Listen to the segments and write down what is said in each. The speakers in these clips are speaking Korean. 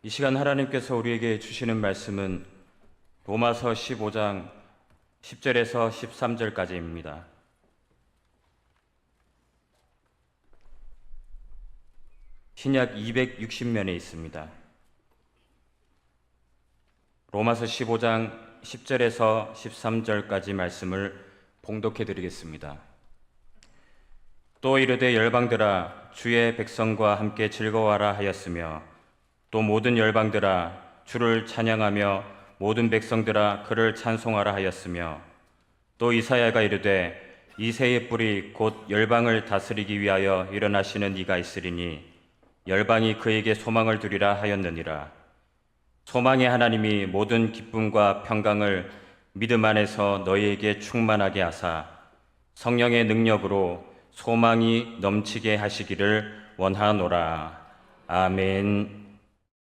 이 시간 하나님께서 우리에게 주시는 말씀은 로마서 15장 10절에서 13절까지입니다. 신약 260면에 있습니다. 로마서 15장 10절에서 13절까지 말씀을 봉독해 드리겠습니다. 또 이르되 열방들아 주의 백성과 함께 즐거워하라 하였으며 또 모든 열방들아 주를 찬양하며 모든 백성들아 그를 찬송하라 하였으며 또 이사야가 이르되 이새의 뿔이 곧 열방을 다스리기 위하여 일어나시는 이가 있으리니 열방이 그에게 소망을 두리라 하였느니라. 소망의 하나님이 모든 기쁨과 평강을 믿음 안에서 너희에게 충만하게 하사 성령의 능력으로 소망이 넘치게 하시기를 원하노라. 아멘.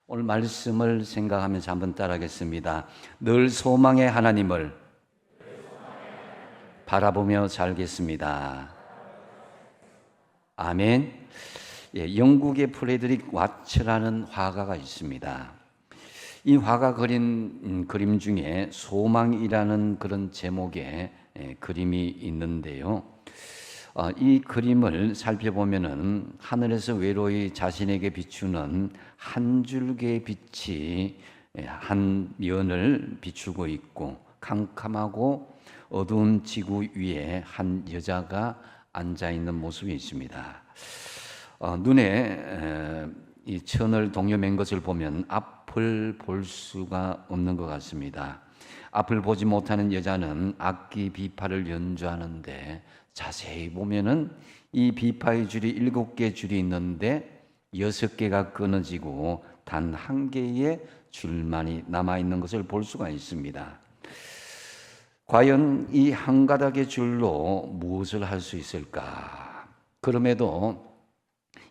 오늘 말씀을 생각하면서 한번 따라하겠습니다. 늘 소망의 하나님을 바라보며 살겠습니다. 아멘. 영국의 프레드릭 와츠라는 화가가 있습니다. 이 화가 그린 그림 중에 소망이라는 그런 제목의 그림이 있는데요. 이 그림을 살펴보면은 하늘에서 외로이 자신에게 비추는 한 줄기의 빛이 한 면을 비추고 있고 캄캄하고 어두운 지구 위에 한 여자가 앉아 있는 모습이 있습니다. 눈에 이 천을 동여맨 것을 보면 앞을 볼 수가 없는 것 같습니다. 앞을 보지 못하는 여자는 악기 비파를 연주하는데 자세히 보면은 이 비파의 줄이 7개 줄이 있는데 6개가 끊어지고 단 한 개의 줄만이 남아있는 것을 볼 수가 있습니다. 과연 이 한 가닥의 줄로 무엇을 할 수 있을까? 그럼에도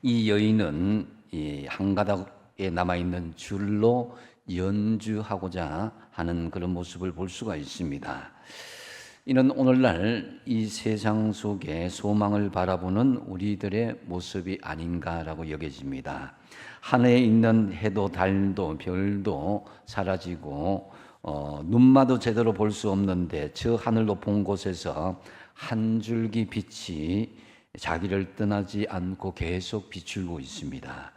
이 여인은 이 한 가닥에 남아있는 줄로 연주하고자 하는 그런 모습을 볼 수가 있습니다. 이는 오늘날 이 세상 속에 소망을 바라보는 우리들의 모습이 아닌가라고 여겨집니다. 하늘에 있는 해도 달도 별도 사라지고 눈마도 제대로 볼 수 없는데 저 하늘 높은 곳에서 한 줄기 빛이 자기를 떠나지 않고 계속 비추고 있습니다.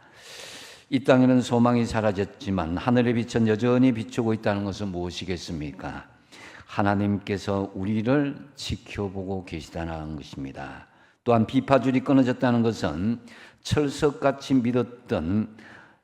이 땅에는 소망이 사라졌지만 하늘의 빛은 여전히 비추고 있다는 것은 무엇이겠습니까? 하나님께서 우리를 지켜보고 계시다는 것입니다. 또한 비파줄이 끊어졌다는 것은 철석같이 믿었던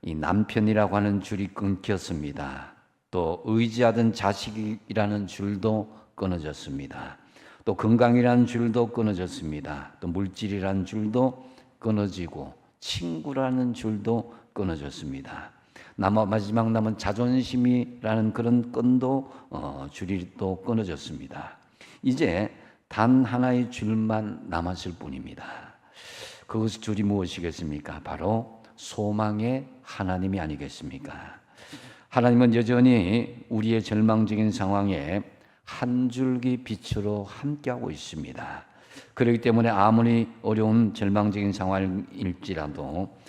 이 남편이라고 하는 줄이 끊겼습니다. 또 의지하던 자식이라는 줄도 끊어졌습니다. 또 건강이라는 줄도 끊어졌습니다. 또 물질이라는 줄도 끊어지고 친구라는 줄도 끊어졌습니다. 마지막 남은 자존심이라는 그런 끈도 줄이 또 끊어졌습니다. 이제 단 하나의 줄만 남았을 뿐입니다. 그 줄이 무엇이겠습니까? 바로 소망의 하나님이 아니겠습니까? 하나님은 여전히 우리의 절망적인 상황에 한 줄기 빛으로 함께하고 있습니다. 그렇기 때문에 아무리 어려운 절망적인 상황일지라도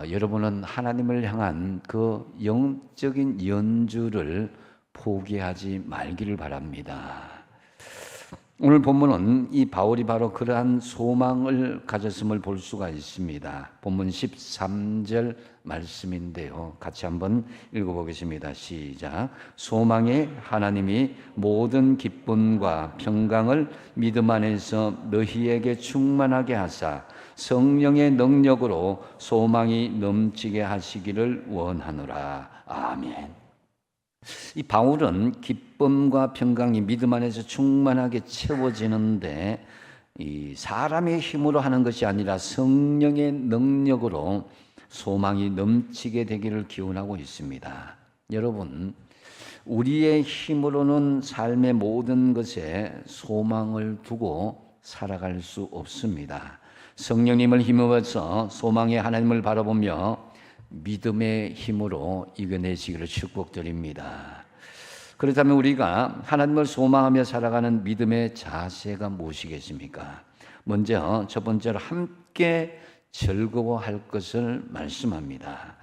여러분은 하나님을 향한 그 영적인 연주를 포기하지 말기를 바랍니다. 오늘 본문은 이 바울이 바로 그러한 소망을 가졌음을 볼 수가 있습니다. 본문 13절 말씀인데요. 같이 한번 읽어보겠습니다. 시작. 소망의 하나님이 모든 기쁨과 평강을 믿음 안에서 너희에게 충만하게 하사 성령의 능력으로 소망이 넘치게 하시기를 원하노라. 아멘. 이 바울은 기쁨과 평강이 믿음 안에서 충만하게 채워지는데 이 사람의 힘으로 하는 것이 아니라 성령의 능력으로 소망이 넘치게 되기를 기원하고 있습니다. 여러분, 우리의 힘으로는 삶의 모든 것에 소망을 두고 살아갈 수 없습니다. 성령님을 힘입어서 소망의 하나님을 바라보며 믿음의 힘으로 이겨내시기를 축복드립니다. 그렇다면 우리가 하나님을 소망하며 살아가는 믿음의 자세가 무엇이겠습니까? 먼저 첫 번째로 함께 즐거워할 것을 말씀합니다.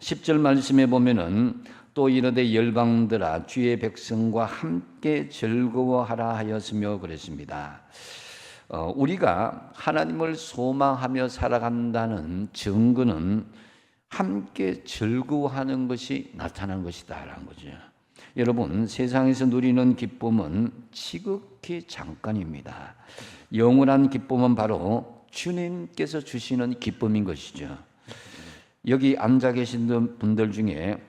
10절 말씀에 보면은 또 이르되 열방들아 주의 백성과 함께 즐거워하라 하였으며 그랬습니다. 우리가 하나님을 소망하며 살아간다는 증거는 함께 즐거워하는 것이 나타나는 것이다라는 거죠. 여러분, 세상에서 누리는 기쁨은 지극히 잠깐입니다. 영원한 기쁨은 바로 주님께서 주시는 기쁨인 것이죠. 여기 앉아 계신 분들 중에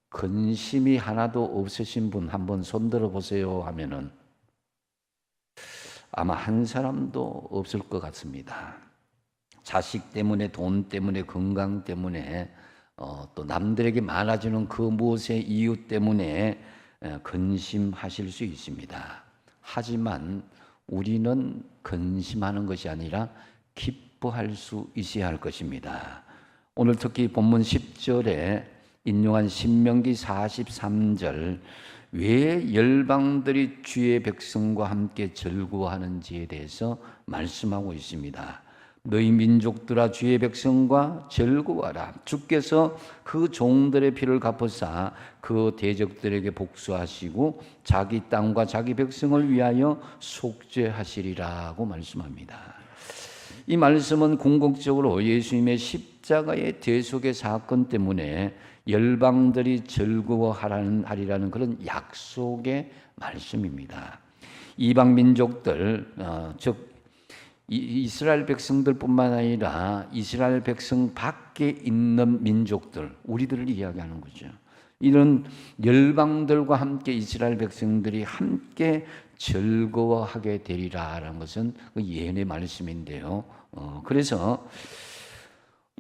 근심이 하나도 없으신 분 한번 손들어 보세요 하면은 아마 한 사람도 없을 것 같습니다. 자식 때문에, 돈 때문에, 건강 때문에, 또 남들에게 많아지는 그 무엇의 이유 때문에 근심하실 수 있습니다. 하지만 우리는 근심하는 것이 아니라 기뻐할 수 있어야 할 것입니다. 오늘 특히 본문 10절에 인용한 신명기 43절, 왜 열방들이 주의 백성과 함께 즐거워하는지에 대해서 말씀하고 있습니다. 너희 민족들아 주의 백성과 즐거워하라. 주께서 그 종들의 피를 갚으사 그 대적들에게 복수하시고 자기 땅과 자기 백성을 위하여 속죄하시리라고 말씀합니다. 이 말씀은 궁극적으로 예수님의 십자가의 대속의 사건 때문에 열방들이 즐거워하리라는 그런 약속의 말씀입니다. 이방 민족들, 즉 이스라엘 백성들뿐만 아니라 이스라엘 백성 밖에 있는 민족들, 우리들을 이야기하는 거죠. 이런 열방들과 함께 이스라엘 백성들이 함께 즐거워하게 되리라라는 것은 그 예언의 말씀인데요. 그래서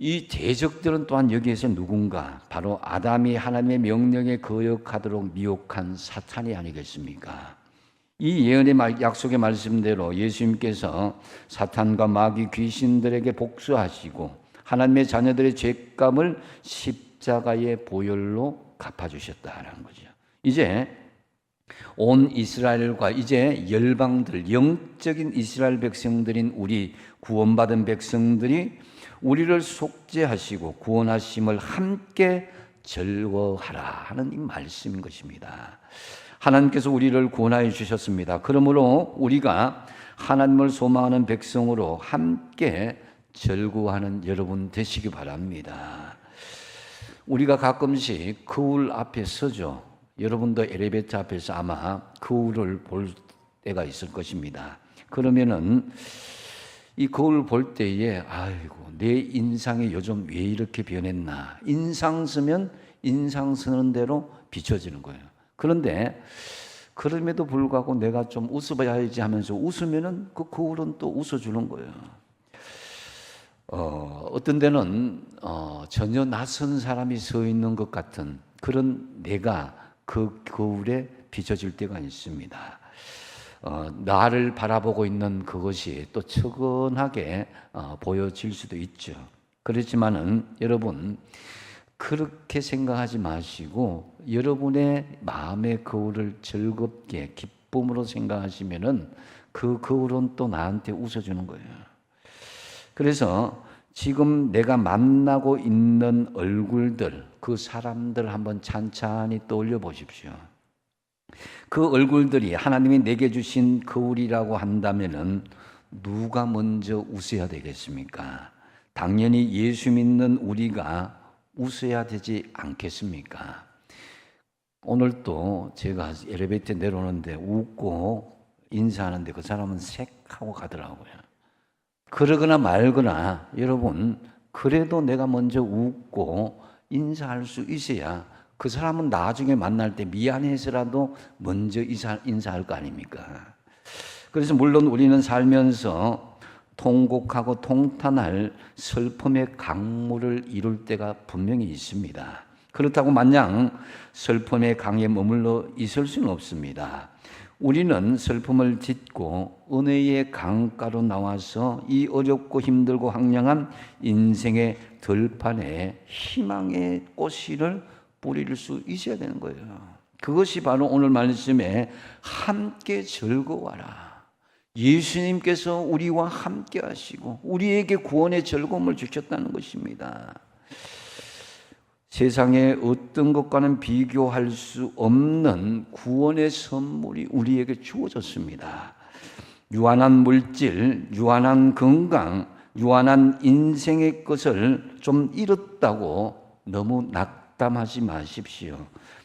이 대적들은 또한 여기에서 누군가? 바로 아담이 하나님의 명령에 거역하도록 미혹한 사탄이 아니겠습니까? 이 예언의 약속의 말씀대로 예수님께서 사탄과 마귀 귀신들에게 복수하시고 하나님의 자녀들의 죄값을 십자가의 보혈로 갚아주셨다라는 거죠. 이제 온 이스라엘과 이제 열방들, 영적인 이스라엘 백성들인 우리 구원받은 백성들이 우리를 속죄하시고 구원하심을 함께 즐거워하라 하는 이 말씀인 것입니다. 하나님께서 우리를 구원하여 주셨습니다. 그러므로 우리가 하나님을 소망하는 백성으로 함께 즐거워하는 여러분 되시기 바랍니다. 우리가 가끔씩 거울 앞에 서죠. 여러분도 엘리베이터 앞에서 아마 거울을 볼 때가 있을 것입니다. 그러면은 이 거울 볼 때에 아이고 내 인상이 요즘 왜 이렇게 변했나. 인상 쓰면 인상 쓰는 대로 비춰지는 거예요. 그런데 그럼에도 불구하고 내가 좀 웃어봐야지 하면서 웃으면은 그 거울은 또 웃어주는 거예요. 어떤 데는 전혀 낯선 사람이 서 있는 것 같은 그런 내가 그 거울에 비춰질 때가 있습니다. 나를 바라보고 있는 그것이 또 측은하게 보여질 수도 있죠. 그렇지만은 여러분 그렇게 생각하지 마시고 여러분의 마음의 거울을 즐겁게 기쁨으로 생각하시면은 그 거울은 또 나한테 웃어주는 거예요. 그래서 지금 내가 만나고 있는 얼굴들, 그 사람들 한번 찬찬히 떠올려 보십시오. 그 얼굴들이 하나님이 내게 주신 거울이라고 한다면은 누가 먼저 웃어야 되겠습니까? 당연히 예수 믿는 우리가 웃어야 되지 않겠습니까? 오늘 또 제가 엘리베이터 내려오는데 웃고 인사하는데 그 사람은 색 하고 가더라고요. 그러거나 말거나 여러분 그래도 내가 먼저 웃고 인사할 수 있어야 그 사람은 나중에 만날 때 미안해서라도 먼저 인사할 거 아닙니까? 그래서 물론 우리는 살면서 통곡하고 통탄할 슬픔의 강물을 이룰 때가 분명히 있습니다. 그렇다고 마냥 슬픔의 강에 머물러 있을 수는 없습니다. 우리는 슬픔을 딛고 은혜의 강가로 나와서 이 어렵고 힘들고 황량한 인생의 들판에 희망의 꽃씨를 뿌릴 수 있어야 되는 거예요. 그것이 바로 오늘 말씀에 함께 즐거워하라. 예수님께서 우리와 함께 하시고 우리에게 구원의 즐거움을 주셨다는 것입니다. 세상의 어떤 것과는 비교할 수 없는 구원의 선물이 우리에게 주어졌습니다. 유한한 물질, 유한한 건강, 유한한 인생의 것을 좀 잃었다고 너무 낙담하지 마십시오.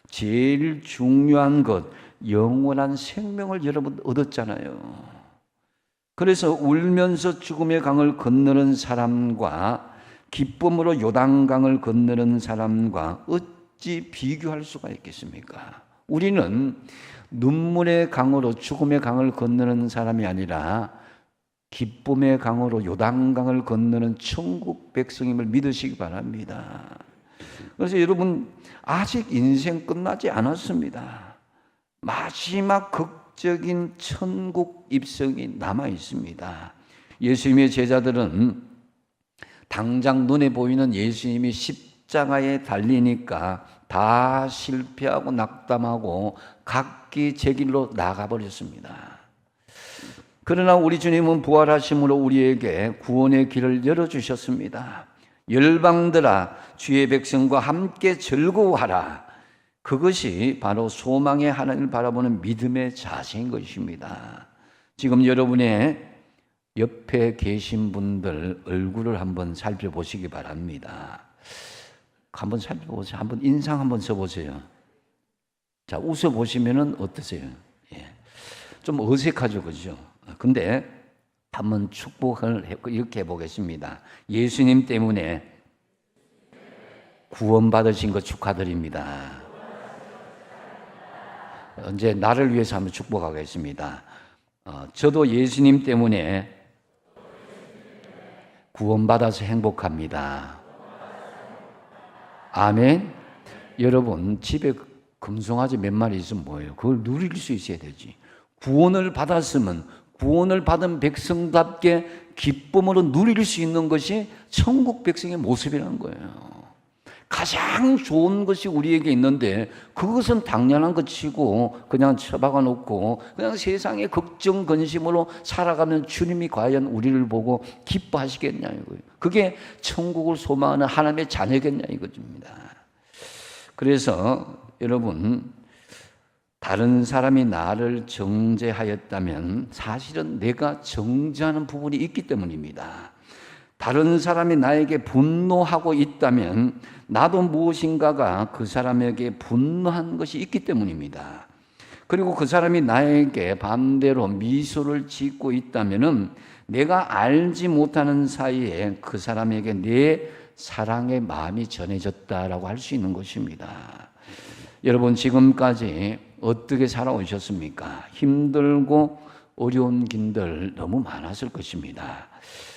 제일 중요한 것, 영원한 생명을 여러분 얻었잖아요. 그래서 울면서 죽음의 강을 건너는 사람과 기쁨으로 요단강을 건너는 사람과 어찌 비교할 수가 있겠습니까? 우리는 눈물의 강으로 죽음의 강을 건너는 사람이 아니라 기쁨의 강으로 요단강을 건너는 천국 백성임을 믿으시기 바랍니다. 그래서 여러분, 아직 인생 끝나지 않았습니다. 마지막 극적인 천국 입성이 남아 있습니다. 예수님의 제자들은 당장 눈에 보이는 예수님이 십자가에 달리니까 다 실패하고 낙담하고 각기 제 길로 나가버렸습니다. 그러나 우리 주님은 부활하심으로 우리에게 구원의 길을 열어주셨습니다. 열방들아 주의 백성과 함께 즐거워하라. 그것이 바로 소망의 하나님을 바라보는 믿음의 자세인 것입니다. 지금 여러분의 옆에 계신 분들 얼굴을 한번 살펴보시기 바랍니다. 한번 살펴보세요. 한번 인상 한번 써보세요. 자, 웃어보시면 어떠세요? 예. 좀 어색하죠, 그죠? 근데 한번 축복을 이렇게 해보겠습니다. 예수님 때문에 구원받으신 것 축하드립니다. 이제 나를 위해서 한번 축복하겠습니다. 저도 예수님 때문에 구원받아서 행복합니다. 아멘. 여러분, 집에 금송아지 몇 마리 있으면 뭐예요? 그걸 누릴 수 있어야 되지. 구원을 받았으면 구원을 받은 백성답게 기쁨으로 누릴 수 있는 것이 천국 백성의 모습이라는 거예요. 가장 좋은 것이 우리에게 있는데 그것은 당연한 것이고 그냥 처박아 놓고 그냥 세상의 걱정 근심으로 살아가면 주님이 과연 우리를 보고 기뻐하시겠냐 이거예요. 그게 천국을 소망하는 하나님의 자녀겠냐 이것입니다. 그래서 여러분, 다른 사람이 나를 정죄하였다면 사실은 내가 정죄하는 부분이 있기 때문입니다. 다른 사람이 나에게 분노하고 있다면 나도 무엇인가가 그 사람에게 분노한 것이 있기 때문입니다. 그리고 그 사람이 나에게 반대로 미소를 짓고 있다면 내가 알지 못하는 사이에 그 사람에게 내 사랑의 마음이 전해졌다라고 할 수 있는 것입니다. 여러분, 지금까지 어떻게 살아오셨습니까? 힘들고 어려운 길들 너무 많았을 것입니다.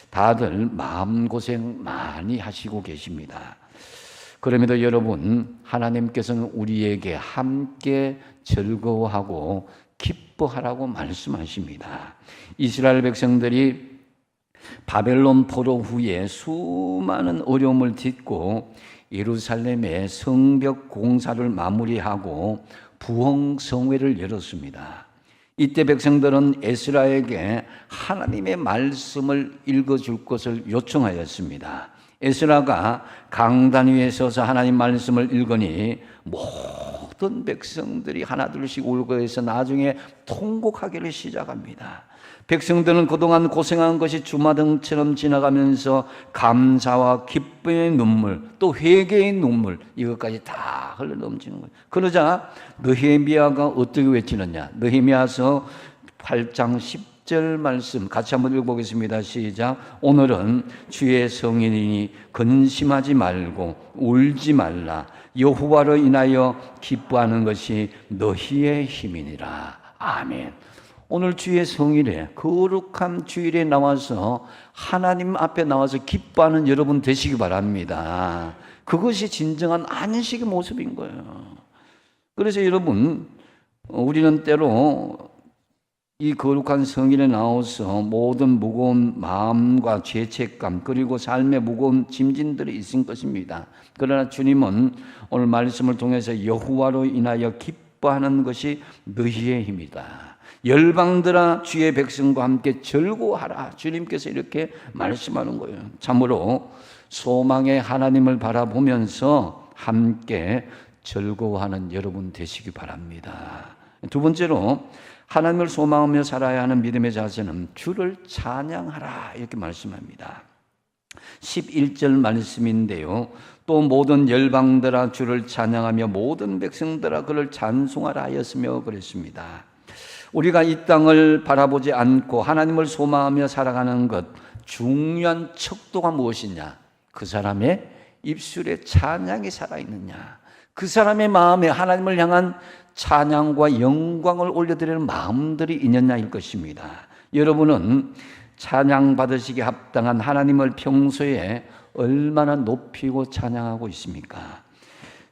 다들 마음고생 많이 하시고 계십니다. 그럼에도 여러분, 하나님께서는 우리에게 함께 즐거워하고 기뻐하라고 말씀하십니다. 이스라엘 백성들이 바벨론 포로 후에 수많은 어려움을 딛고 예루살렘의 성벽 공사를 마무리하고 부흥 성회를 열었습니다. 이때 백성들은 에스라에게 하나님의 말씀을 읽어줄 것을 요청하였습니다. 에스라가 강단 위에 서서 하나님 말씀을 읽으니 모든 백성들이 하나둘씩 울고 해서 나중에 통곡하기를 시작합니다. 백성들은 그동안 고생한 것이 주마등처럼 지나가면서 감사와 기쁨의 눈물, 또 회개의 눈물, 이것까지 다 흘러넘치는 거예요. 그러자 느헤미야가 어떻게 외치느냐? 느헤미야서 8장 10절 말씀 같이 한번 읽어보겠습니다. 시작. 오늘은 주의 성인이니 근심하지 말고 울지 말라. 여호와로 인하여 기뻐하는 것이 너희의 힘이니라. 아멘. 오늘 주의 성일에, 거룩한 주일에 나와서 하나님 앞에 나와서 기뻐하는 여러분 되시기 바랍니다. 그것이 진정한 안식의 모습인 거예요. 그래서 여러분, 우리는 때로 이 거룩한 성일에 나와서 모든 무거운 마음과 죄책감 그리고 삶의 무거운 짐진들이 있을 것입니다. 그러나 주님은 오늘 말씀을 통해서 여호와로 인하여 기뻐하는 것이 너희의 힘이다. 열방들아 주의 백성과 함께 즐거워하라. 주님께서 이렇게 말씀하는 거예요. 참으로 소망의 하나님을 바라보면서 함께 즐거워하는 여러분 되시기 바랍니다. 두 번째로 하나님을 소망하며 살아야 하는 믿음의 자세는 주를 찬양하라 이렇게 말씀합니다. 11절 말씀인데요. 또 모든 열방들아 주를 찬양하며 모든 백성들아 그를 찬송하라 하였으며 그랬습니다. 우리가 이 땅을 바라보지 않고 하나님을 소망하며 살아가는 것 중요한 척도가 무엇이냐? 그 사람의 입술에 찬양이 살아있느냐? 그 사람의 마음에 하나님을 향한 찬양과 영광을 올려드리는 마음들이 있느냐일 것입니다. 여러분은 찬양 받으시기 합당한 하나님을 평소에 얼마나 높이고 찬양하고 있습니까?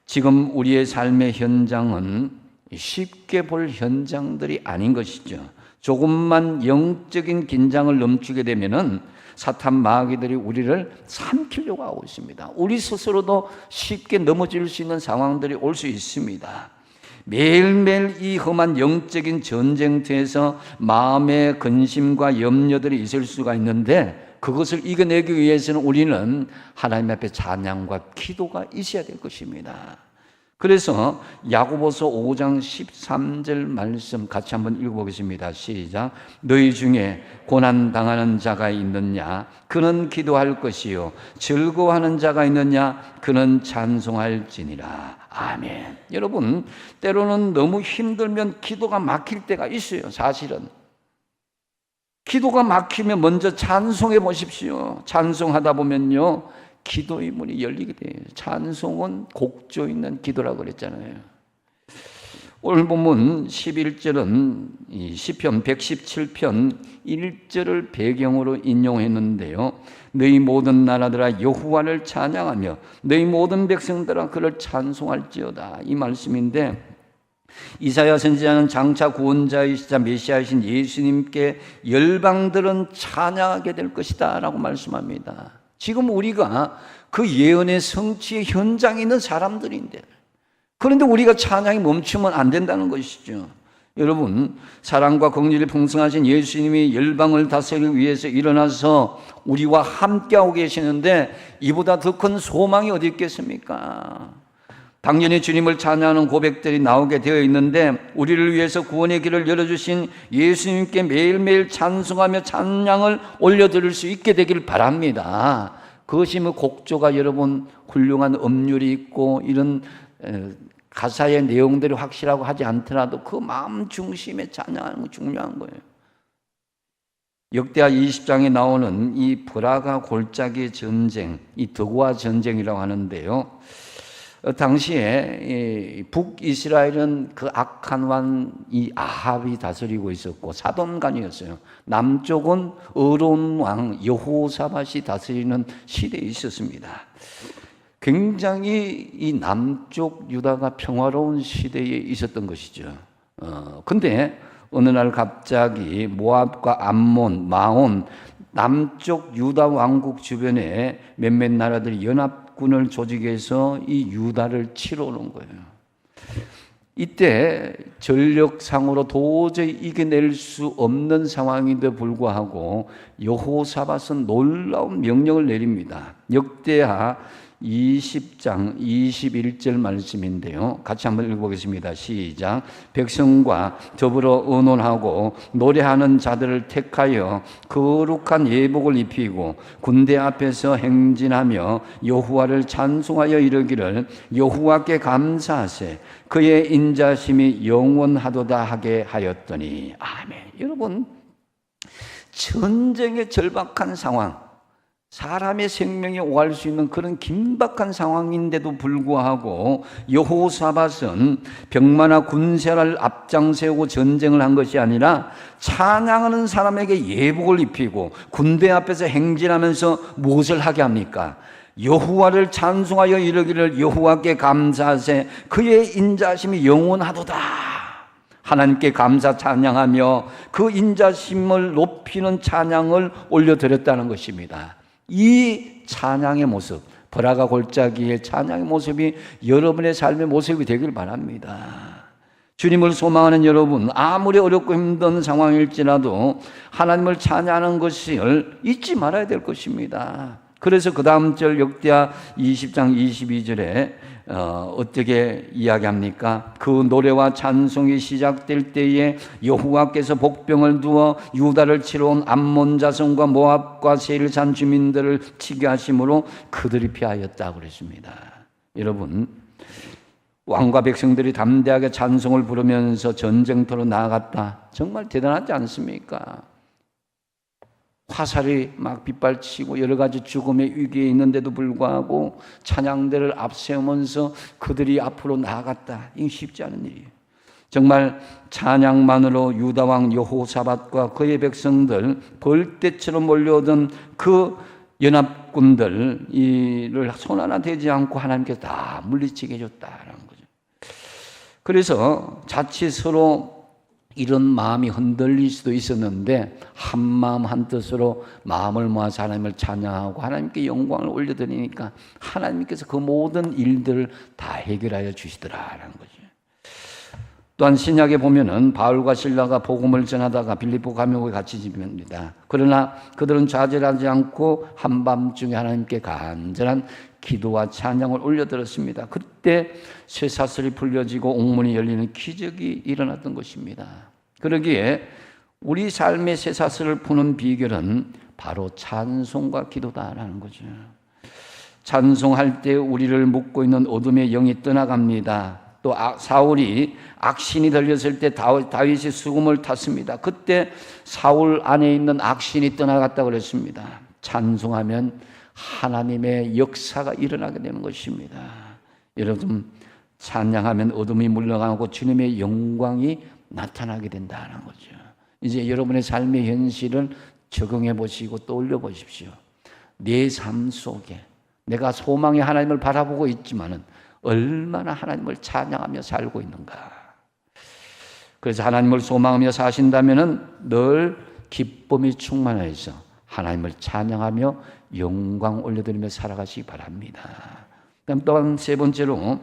지금 우리의 삶의 현장은 쉽게 볼 현장들이 아닌 것이죠. 조금만 영적인 긴장을 넘치게 되면은 사탄 마귀들이 우리를 삼키려고 하고 있습니다. 우리 스스로도 쉽게 넘어질 수 있는 상황들이 올 수 있습니다. 매일매일 이 험한 영적인 전쟁터에서 마음의 근심과 염려들이 있을 수가 있는데 그것을 이겨내기 위해서는 우리는 하나님 앞에 찬양과 기도가 있어야 될 것입니다. 그래서 야고보서 5장 13절 말씀 같이 한번 읽어보겠습니다. 시작. 너희 중에 고난 당하는 자가 있느냐? 그는 기도할 것이요. 즐거워하는 자가 있느냐? 그는 찬송할지니라. 아멘. 여러분, 때로는 너무 힘들면 기도가 막힐 때가 있어요. 사실은. 기도가 막히면 먼저 찬송해 보십시오. 찬송하다 보면요. 기도의 문이 열리게 돼요. 찬송은 곡조 있는 기도라고 그랬잖아요. 오늘 본문 11절은 시편 117편 1절을 배경으로 인용했는데요. 너희 모든 나라들아 여호와를 찬양하며 너희 모든 백성들아 그를 찬송할지어다. 이 말씀인데 이사야 선지자는 장차 구원자이시자 메시아이신 예수님께 열방들은 찬양하게 될 것이다 라고 말씀합니다. 지금 우리가 그 예언의 성취의 현장에 있는 사람들인데 그런데 우리가 찬양이 멈추면 안 된다는 것이죠. 여러분, 사랑과 긍휼이 풍성하신 예수님이 열방을 다스리기 위해서 일어나서 우리와 함께하고 계시는데 이보다 더 큰 소망이 어디 있겠습니까? 당연히 주님을 찬양하는 고백들이 나오게 되어 있는데 우리를 위해서 구원의 길을 열어주신 예수님께 매일매일 찬송하며 찬양을 올려드릴 수 있게 되길 바랍니다. 그것이 뭐 곡조가 여러분 훌륭한 음률이 있고 이런 가사의 내용들이 확실하고 하지 않더라도 그 마음 중심에 찬양하는 거 중요한 거예요. 역대하 20장에 나오는 이 브라가 골짜기 전쟁, 이 드고아 전쟁이라고 하는데요. 당시에 북이스라엘은 그 악한 왕 이 아합이 다스리고 있었고 사돈간이었어요. 남쪽은 어려운 왕 여호사밧이 다스리는 시대에 있었습니다. 굉장히 이 남쪽 유다가 평화로운 시대에 있었던 것이죠. 근데 어느 날 갑자기 모압과 암몬, 마온 남쪽 유다 왕국 주변에 몇몇 나라들이 연합군을 조직해서 이 유다를 치러 오는 거예요. 이때 전력상으로 도저히 이겨낼 수 없는 상황인데 불구하고 여호사밧은 놀라운 명령을 내립니다. 역대하 20장 21절 말씀인데요. 같이 한번 읽어보겠습니다. 시작. 백성과 더불어 의논하고 노래하는 자들을 택하여 거룩한 예복을 입히고 군대 앞에서 행진하며 여호와를 찬송하여 이르기를 여호와께 감사하세 그의 인자심이 영원하도다 하게 하였더니 아멘. 여러분, 전쟁의 절박한 상황, 사람의 생명에 오할 수 있는 그런 긴박한 상황인데도 불구하고 여호사밧은 병마나 군세를 앞장세우고 전쟁을 한 것이 아니라 찬양하는 사람에게 예복을 입히고 군대 앞에서 행진하면서 무엇을 하게 합니까? 여호와를 찬송하여 이르기를 여호와께 감사하세 그의 인자심이 영원하도다. 하나님께 감사 찬양하며 그 인자심을 높이는 찬양을 올려드렸다는 것입니다. 이 찬양의 모습, 브라가 골짜기의 찬양의 모습이 여러분의 삶의 모습이 되길 바랍니다. 주님을 소망하는 여러분, 아무리 어렵고 힘든 상황일지라도 하나님을 찬양하는 것을 잊지 말아야 될 것입니다. 그래서 그 다음 절 역대하 20장 22절에 어떻게 이야기합니까? 그 노래와 찬송이 시작될 때에 여호와께서 복병을 두어 유다를 치러 온 암몬 자손과 모압과 세일 산 주민들을 치게 하심으로 그들이 피하였다 그랬습니다. 여러분, 왕과 백성들이 담대하게 찬송을 부르면서 전쟁터로 나아갔다. 정말 대단하지 않습니까? 화살이 막 빗발치고 여러 가지 죽음의 위기에 있는데도 불구하고 찬양대를 앞세우면서 그들이 앞으로 나아갔다. 이게 쉽지 않은 일이에요. 정말 찬양만으로 유다왕 여호사밧과 그의 백성들 벌떼처럼 몰려오던 그 연합군들 이를 손 하나 대지 않고 하나님께서 다 물리치게 해줬다라는 거죠. 그래서 자칫 서로 이런 마음이 흔들릴 수도 있었는데 한 마음 한 뜻으로 마음을 모아서 하나님을 찬양하고 하나님께 영광을 올려드리니까 하나님께서 그 모든 일들을 다 해결하여 주시더라라는 거죠. 또한 신약에 보면은 바울과 실라가 복음을 전하다가 빌립보 감옥에 갇히 집니다. 그러나 그들은 좌절하지 않고 한밤중에 하나님께 간절한 기도와 찬양을 올려드렸습니다. 그때 쇠사슬이 풀려지고 옥문이 열리는 기적이 일어났던 것입니다. 그러기에 우리 삶의 쇠사슬을 푸는 비결은 바로 찬송과 기도다라는 거죠. 찬송할 때 우리를 묶고 있는 어둠의 영이 떠나갑니다. 또 사울이 악신이 들렸을 때 다윗이 수금을 탔습니다. 그때 사울 안에 있는 악신이 떠나갔다고 그랬습니다. 찬송하면 하나님의 역사가 일어나게 되는 것입니다. 여러분, 찬양하면 어둠이 물러가고 주님의 영광이 나타나게 된다는 거죠. 이제 여러분의 삶의 현실을 적용해 보시고 떠올려 보십시오. 내 삶 속에 내가 소망의 하나님을 바라보고 있지만은 얼마나 하나님을 찬양하며 살고 있는가. 그래서 하나님을 소망하며 사신다면은 늘 기쁨이 충만해서 하나님을 찬양하며 영광 올려드리며 살아가시기 바랍니다. 그다음 또한 세 번째로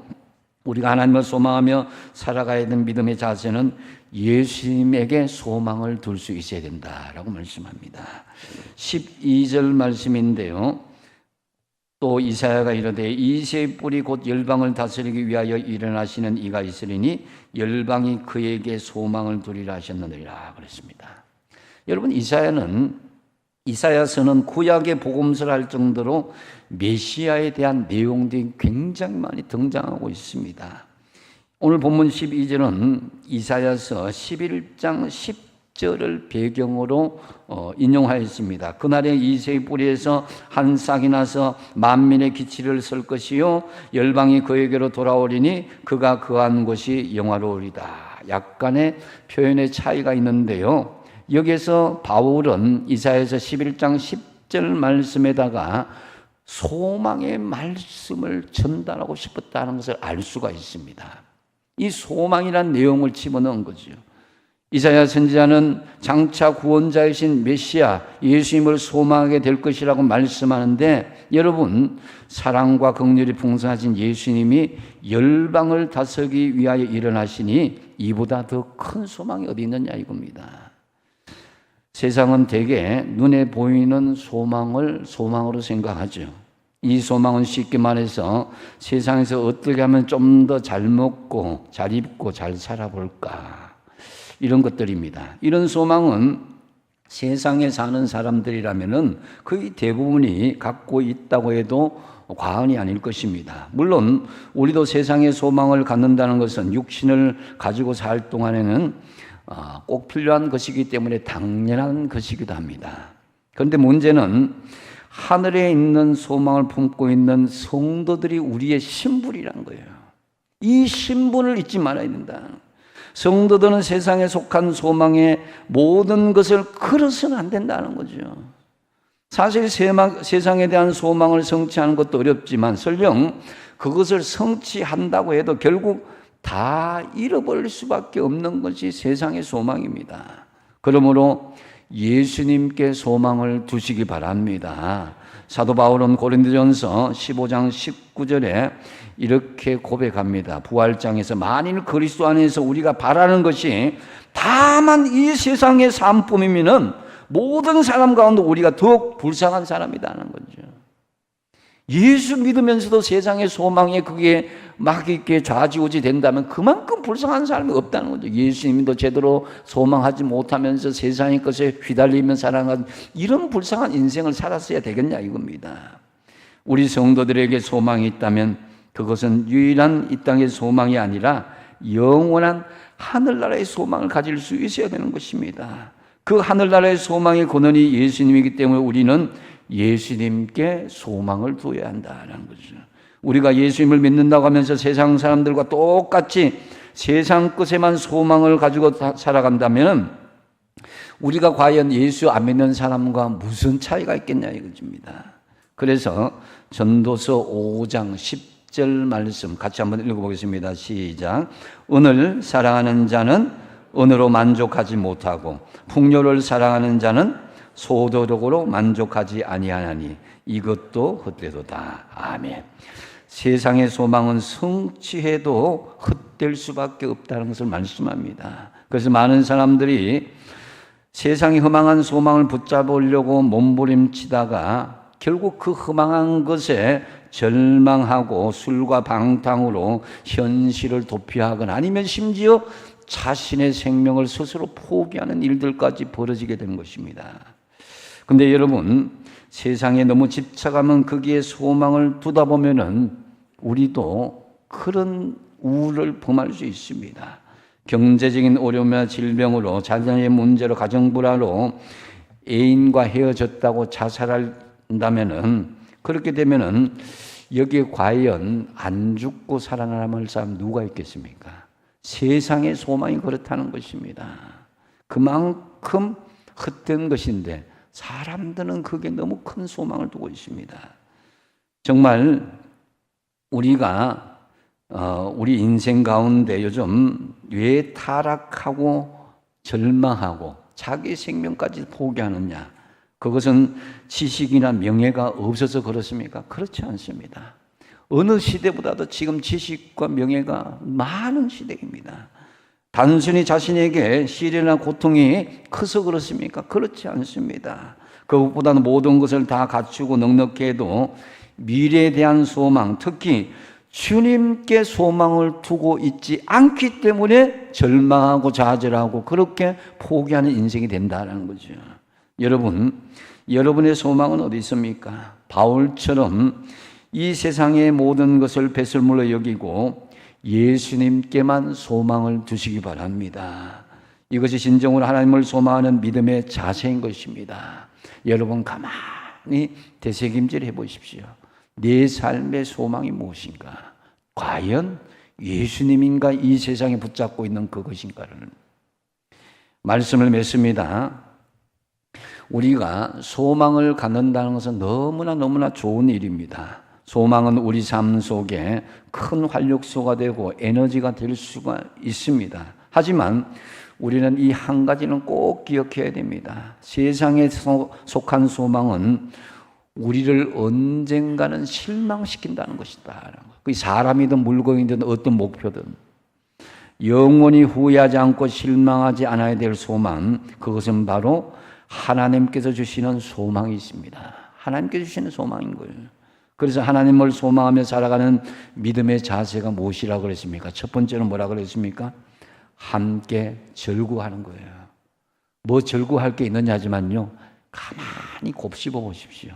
우리가 하나님을 소망하며 살아가야 되는 믿음의 자세는 예수님에게 소망을 둘 수 있어야 된다라고 말씀합니다. 12절 말씀인데요. 또 이사야가 이르되 이새의 뿔이 곧 열방을 다스리기 위하여 일어나시는 이가 있으리니 열방이 그에게 소망을 두리라 하셨느니라 그랬습니다. 여러분, 이사야서는 구약의 복음서를 할 정도로 메시아에 대한 내용들이 굉장히 많이 등장하고 있습니다. 오늘 본문 12절은 이사야서 11장 10절을 배경으로 인용하였습니다. 그날에 이새의 뿌리에서 한 싹이 나서 만민의 기치를 설 것이요 열방이 그에게로 돌아오리니 그가 거한 곳이 영화로우리다. 약간의 표현의 차이가 있는데요. 여기서 바울은 이사야서 11장 10절 말씀에다가 소망의 말씀을 전달하고 싶었다는 것을 알 수가 있습니다. 이 소망이라는 내용을 집어넣은 거죠. 이사야 선지자는 장차 구원자이신 메시아 예수님을 소망하게 될 것이라고 말씀하는데, 여러분, 사랑과 긍휼이 풍성하신 예수님이 열방을 다스리기 위하여 일어나시니 이보다 더 큰 소망이 어디 있느냐 이겁니다. 세상은 대개 눈에 보이는 소망을 소망으로 생각하죠. 이 소망은 쉽게 말해서 세상에서 어떻게 하면 좀 더 잘 먹고 잘 입고 잘 살아볼까, 이런 것들입니다. 이런 소망은 세상에 사는 사람들이라면은 거의 대부분이 갖고 있다고 해도 과언이 아닐 것입니다. 물론 우리도 세상의 소망을 갖는다는 것은 육신을 가지고 살 동안에는 꼭 필요한 것이기 때문에 당연한 것이기도 합니다. 그런데 문제는 하늘에 있는 소망을 품고 있는 성도들이 우리의 신분이란 거예요. 이 신분을 잊지 말아야 된다. 성도들은 세상에 속한 소망의 모든 것을 걸어서는 안 된다는 거죠. 사실 세상에 대한 소망을 성취하는 것도 어렵지만 설령 그것을 성취한다고 해도 결국 다 잃어버릴 수밖에 없는 것이 세상의 소망입니다. 그러므로 예수님께 소망을 두시기 바랍니다. 사도 바울은 고린도전서 15장 19절에 이렇게 고백합니다. 부활장에서 만일 그리스도 안에서 우리가 바라는 것이 다만 이 세상의 삶뿐이면은 모든 사람 가운데 우리가 더욱 불쌍한 사람이라는 거죠. 예수 믿으면서도 세상의 소망에 그게 막 이렇게 좌지우지 된다면 그만큼 불쌍한 사람이 없다는 거죠. 예수님도 제대로 소망하지 못하면서 세상의 것에 휘달리며 살아가는 이런 불쌍한 인생을 살았어야 되겠냐 이겁니다. 우리 성도들에게 소망이 있다면 그것은 유일한 이 땅의 소망이 아니라 영원한 하늘나라의 소망을 가질 수 있어야 되는 것입니다. 그 하늘나라의 소망의 근원이 예수님이기 때문에 우리는 예수님께 소망을 두어야 한다는 거죠. 우리가 예수님을 믿는다고 하면서 세상 사람들과 똑같이 세상 것에만 소망을 가지고 살아간다면 우리가 과연 예수 안 믿는 사람과 무슨 차이가 있겠냐 이것입니다. 그래서 전도서 5장 10절 말씀 같이 한번 읽어보겠습니다. 시작. 은을 사랑하는 자는 은으로 만족하지 못하고 풍요를 사랑하는 자는 소도덕으로 만족하지 아니하나니 이것도 헛되도다. 아멘. 세상의 소망은 성취해도 헛될 수밖에 없다는 것을 말씀합니다. 그래서 많은 사람들이 세상의 허망한 소망을 붙잡으려고 몸부림치다가 결국 그 허망한 것에 절망하고 술과 방탕으로 현실을 도피하거나 아니면 심지어 자신의 생명을 스스로 포기하는 일들까지 벌어지게 되는 것입니다. 근데 여러분, 세상에 너무 집착하면 거기에 소망을 두다 보면은 우리도 그런 우울을 범할 수 있습니다. 경제적인 어려움이나 질병으로, 자녀의 문제로, 가정불화로 애인과 헤어졌다고 자살한다면은, 그렇게 되면은 여기에 과연 안 죽고 살아남을 사람 누가 있겠습니까? 세상의 소망이 그렇다는 것입니다. 그만큼 헛된 것인데 사람들은 그게 너무 큰 소망을 두고 있습니다. 정말 우리가 우리 인생 가운데 요즘 왜 타락하고 절망하고 자기 생명까지 포기하느냐? 그것은 지식이나 명예가 없어서 그렇습니까? 그렇지 않습니다. 어느 시대보다도 지금 지식과 명예가 많은 시대입니다. 단순히 자신에게 시련이나 고통이 커서 그렇습니까? 그렇지 않습니다. 그것보다는 모든 것을 다 갖추고 넉넉히 해도 미래에 대한 소망, 특히 주님께 소망을 두고 있지 않기 때문에 절망하고 좌절하고 그렇게 포기하는 인생이 된다는 거죠. 여러분, 여러분의 소망은 어디 있습니까? 바울처럼 이 세상의 모든 것을 배설물로 여기고 예수님께만 소망을 두시기 바랍니다. 이것이 진정으로 하나님을 소망하는 믿음의 자세인 것입니다. 여러분 가만히 되새김질 해보십시오. 내 삶의 소망이 무엇인가? 과연 예수님인가 이 세상에 붙잡고 있는 그것인가를 말씀을 맺습니다. 우리가 소망을 갖는다는 것은 너무나 좋은 일입니다. 소망은 우리 삶 속에 큰 활력소가 되고 에너지가 될 수가 있습니다. 하지만 우리는 이 한 가지는 꼭 기억해야 됩니다. 세상에 속한 소망은 우리를 언젠가는 실망시킨다는 것이다. 그 사람이든 물건이든 어떤 목표든 영원히 후회하지 않고 실망하지 않아야 될 소망, 그것은 바로 하나님께서 주시는 소망이 있습니다. 하나님께서 주시는 소망인 거예요. 그래서 하나님을 소망하며 살아가는 믿음의 자세가 무엇이라고 그랬습니까? 첫 번째는 뭐라고 그랬습니까? 함께 절구하는 거예요. 뭐 절구할 게 있느냐지만요, 가만히 곱씹어 보십시오.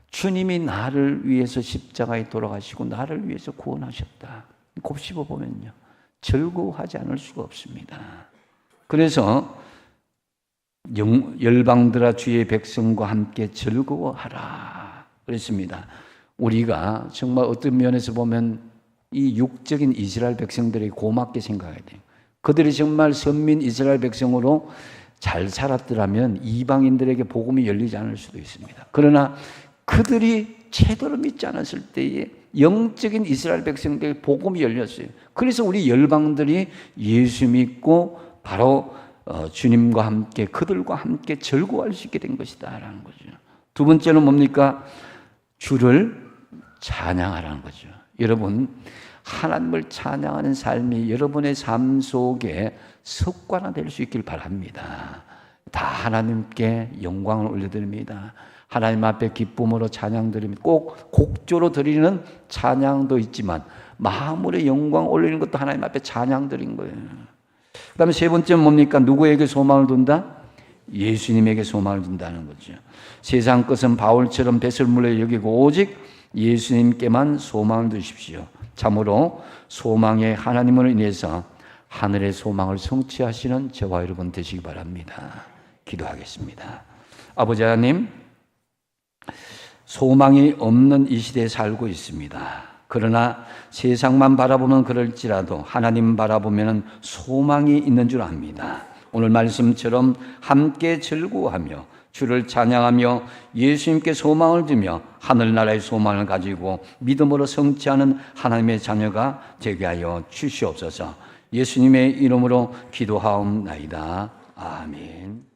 주님이 나를 위해서 십자가에 돌아가시고 나를 위해서 구원하셨다. 곱씹어 보면요, 절구하지 않을 수가 없습니다. 그래서 열방들아 주의 백성과 함께 즐거워하라 그랬습니다. 우리가 정말 어떤 면에서 보면 이 육적인 이스라엘 백성들이 고맙게 생각해야 돼요. 그들이 정말 선민 이스라엘 백성으로 잘 살았더라면 이방인들에게 복음이 열리지 않을 수도 있습니다. 그러나 그들이 제대로 믿지 않았을 때에 영적인 이스라엘 백성들에게 복음이 열렸어요. 그래서 우리 열방들이 예수 믿고 바로 주님과 함께 그들과 함께 즐거워할 수 있게 된 것이다라는 거죠. 두 번째는 뭡니까? 주를 찬양하라는 거죠. 여러분, 하나님을 찬양하는 삶이 여러분의 삶 속에 습관화될 수 있길 바랍니다. 다 하나님께 영광을 올려드립니다. 하나님 앞에 기쁨으로 찬양드립니다. 꼭 곡조로 드리는 찬양도 있지만 마음으로 영광 올리는 것도 하나님 앞에 찬양드린 거예요. 그 다음에 세 번째는 뭡니까? 누구에게 소망을 둔다? 예수님에게 소망을 둔다는 거죠. 세상 것은 바울처럼 배설물에 여기고 오직 예수님께만 소망을 두십시오. 참으로 소망의 하나님으로 인해서 하늘의 소망을 성취하시는 저와 여러분 되시기 바랍니다. 기도하겠습니다. 아버지 하나님, 소망이 없는 이 시대에 살고 있습니다. 그러나 세상만 바라보면 그럴지라도 하나님 바라보면 소망이 있는 줄 압니다. 오늘 말씀처럼 함께 즐거워하며 주를 찬양하며 예수님께 소망을 두며 하늘나라의 소망을 가지고 믿음으로 성취하는 하나님의 자녀가 되게 하여 주시옵소서. 예수님의 이름으로 기도하옵나이다. 아멘.